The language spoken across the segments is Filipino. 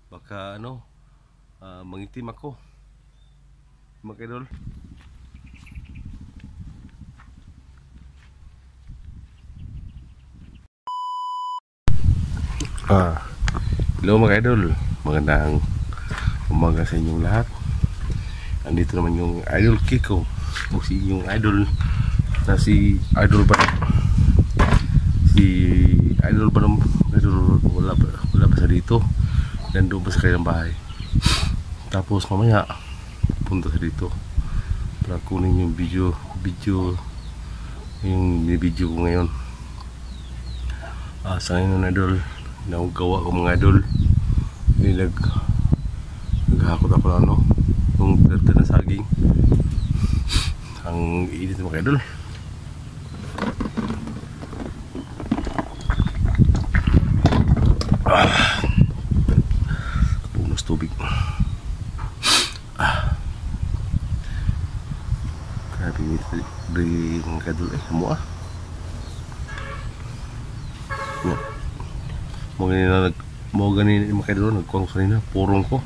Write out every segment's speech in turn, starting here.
Baka mangitim ako, mga kaidol. Hello mga idol, magandang umaga sa inyong lahat. Andito naman yung Idol Kiko o si inyong idol na si Idol Banam. Si Idol Banam, wala pa sa dito, nandun pa sa kanilang bahay. Tapos mamaya punta sa dito para kunin yung video yung video ko ngayon. Sa ngayon idol, gawa ko mga idol, naghahakot ako na yung terte na saging. Ang init mga idol. Punos tubig. Grabe init dari mga idol. Semua mau ganin mga idol, nagkuwang kanina purong ko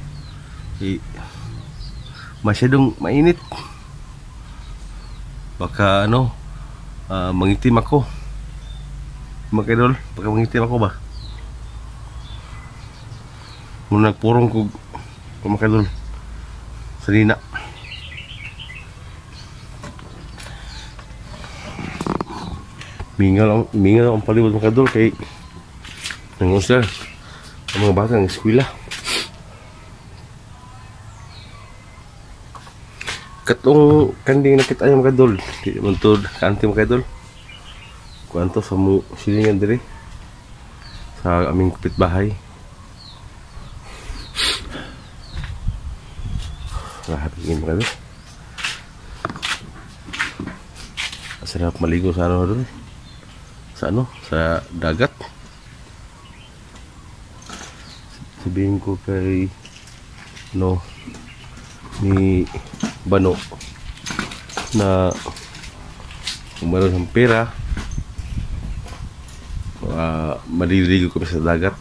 masyadong mainit. Baka mangitim ako, mga idol. Baka mangitim ako ba kung nagpurong ko, mga idol, sanina. Mingal ang palibot mga idol, kay nangusya ang mga bata ng eskwela. Katong kanding nakita yung mga idol, di mantod kanti mga idol, kuanto sa silingan diri sa aming kapitbahay. Hapingin mga idol, sarap maligo sa doon, sa dagat. Sabihin ko kay ni Bano na kung meron ng pera, maliligo kami sa dagat.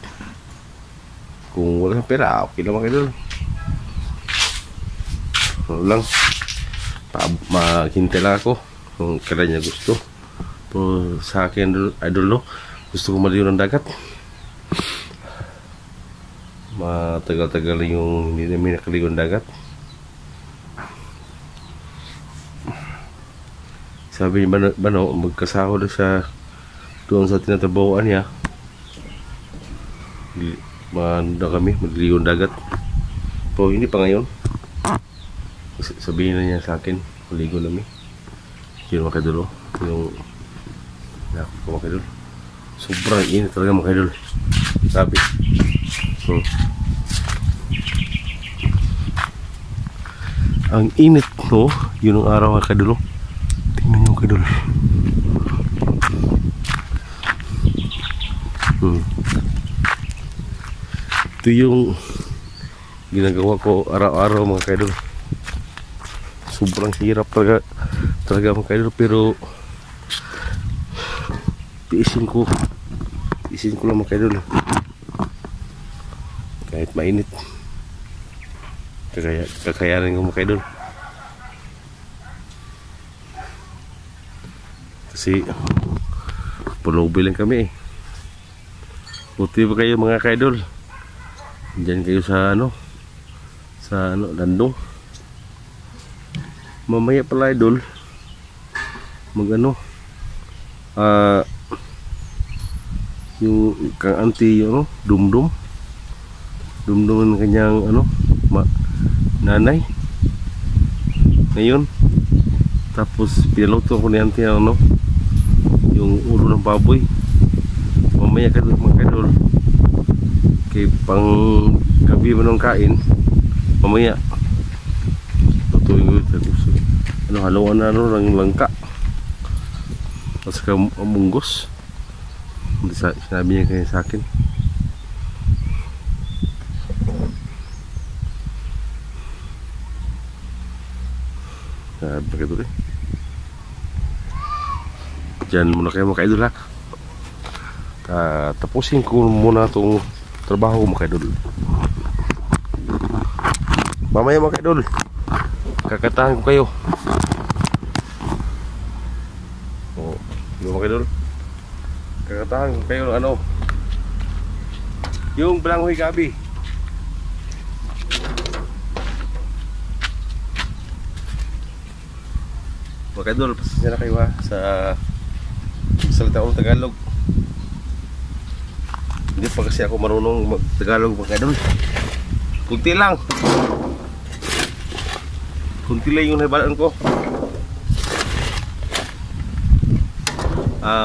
Kung wala ng pera, okay lang mga idol. Lang maghintay lang ako kung kailan niya gusto. Pero sa akin idol, gusto ko maligo ng dagat. Matagal-tagal yung hindi namin nakaligo ng dagat. Sabi niya Bano, magkasahod sa doon sa tinatrabahoan niya. Manda kami magligo ng dagat. Pero hindi pa ngayon. Sabihin na niya sa akin, maligo namin. Yun mga idol, yung mga idol, sobrang init talaga mga idol. Sabi ang init yun ang araw mga idol. Tingnan nyo mga idol. Ito yung ginagawa ko araw-araw mga idol. Sobrang hirap talaga mga idol, pero tiisin ko lang mga idol, kahit mainit. Kakayanin ko mga idol, kasi pulubi lang kami Buti pa kayo mga kaidol, diyan kayo sa Landong. Mamaya pala idol, yung kang auntie dumdum ng kanyang nanay ngayon. Tapos pinaluto ko ni auntie yung ulo ng baboy. Mamaya mga kaidol, kay pang gabi mo nung kain, mamaya lutuin ko ito. Haluan na ng langka at saka munggos. Sinabi niya kaya sa akin. Sabi ka dyan muna kayo mga kaidol ha. Tapusin ko muna itong trabaho mga kaidol. Mamaya mga kaidol, kakatahan ko kayo. Oh, mga kaidol, kakatahan ko kayo ano, yung balanghoy gabi. Mga kaidol, pasensya na kayo ha sa salita kong Tagalog. Hindi pa kasi ako marunong mag-Tagalog mga kaidol. Kunti lang yung nabalaan ko.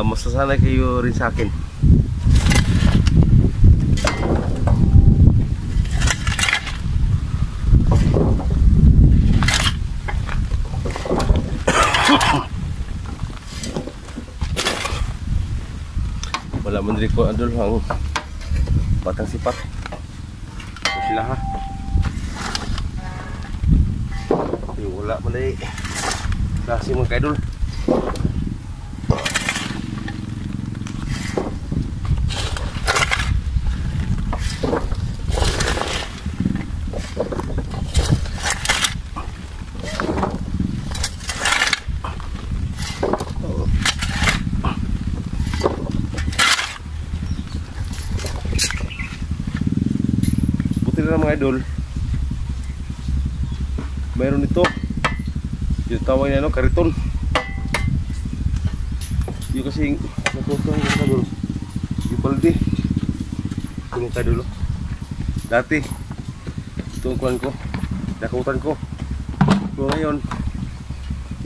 Masasanay kayo rin sa akin. Wala man rin ko andol ang batang sipat. Sila ha. Yung wala man rin klase mga kaidol. Na mga idol, mayroon ito yung tawag niya kariton. Yung kasing nakutang mga idol, yung paldi yung mga idol dati ito ang kuhan ko, nakutan ko. So ngayon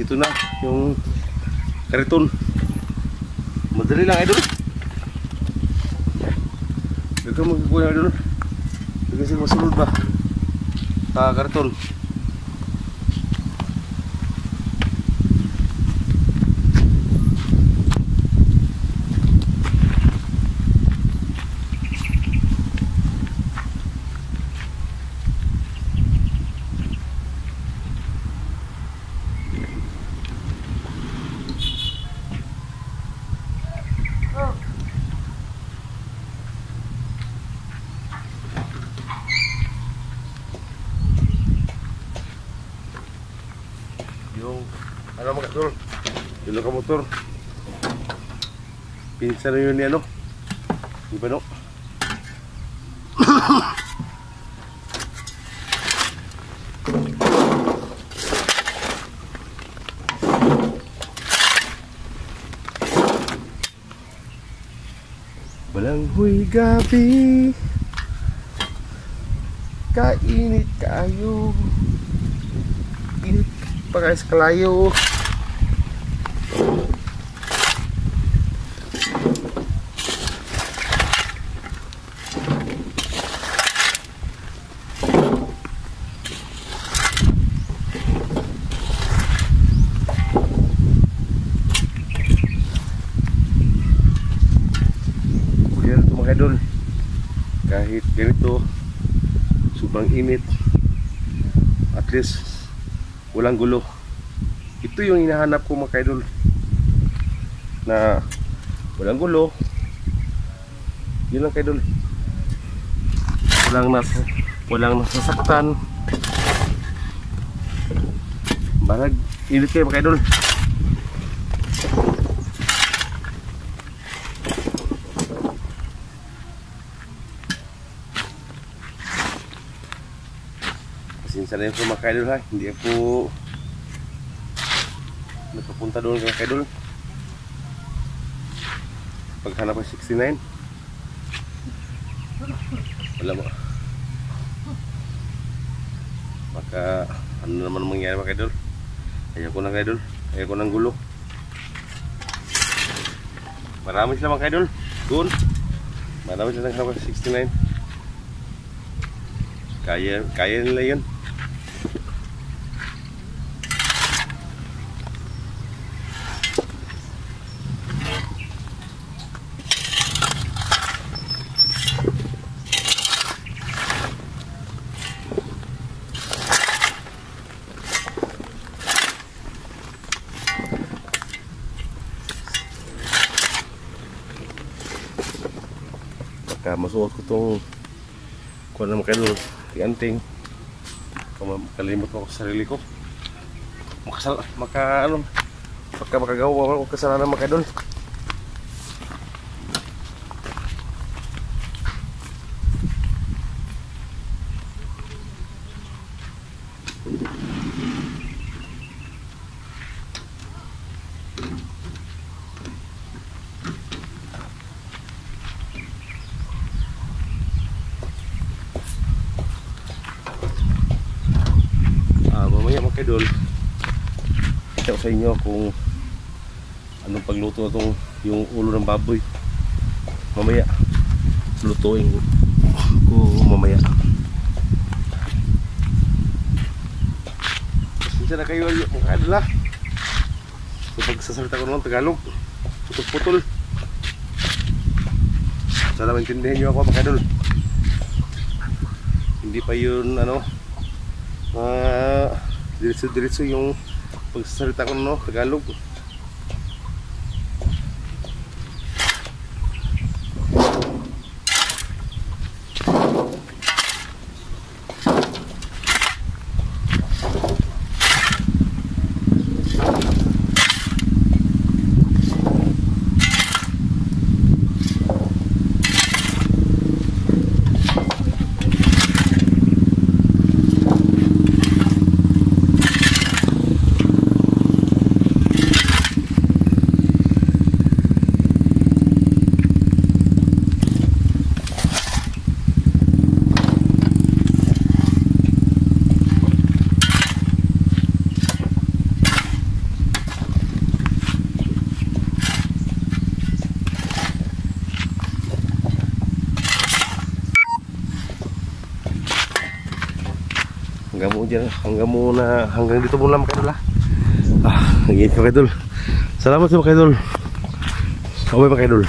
ito na yung kariton. Madali lang idol, ito magkukuha idol kasi masulod ba karton. Yung ano mga kaidol, yung lokomotor pinsan na yun ni ano, di ba no? Balanghoy gabi, kainit kayo, init pa guys kalayo. Yan ito mga idol, kahit ganito sobrang init, at least walang gulo. Ito yung hinahanap ko mga kaidol, na walang gulo. Yun lang kaidol, walang nasasaktan. Barag init kayo mga kaidol. Pasensya na yun po mga kaidol ha, hindi ako nakapunta doon mga kaidol. Paghanap ko 69 wala mo, baka ano naman mangyari mga kaidol. Ayaw ko ng kaidol, ayaw ko ng gulo. Marami sila mga kaidol doon, marami sila naghanap ko 69. Kaya nila yun. Masuot ko itong kuha naman kayo, tianting Kalimot ko sa sarili ko. Makagawa ako kasalanan mga idol. Mamaya mga idol, ito sa inyo kung anong pagluto na itong yung ulo ng baboy. Mamaya lutuin ko mamaya. Pasensya na kayo mga idol ha, so pagsasalita ko naman Tagalog putol-putol, sana maintindihan nyo ako mga idol. Hindi pa yun diretso yung pagsasalita ko Tagalog. Hanggang dito muna mga idol ha. Nag-iit ka mga idol. Salamat sa mga idol. Bye mga idol.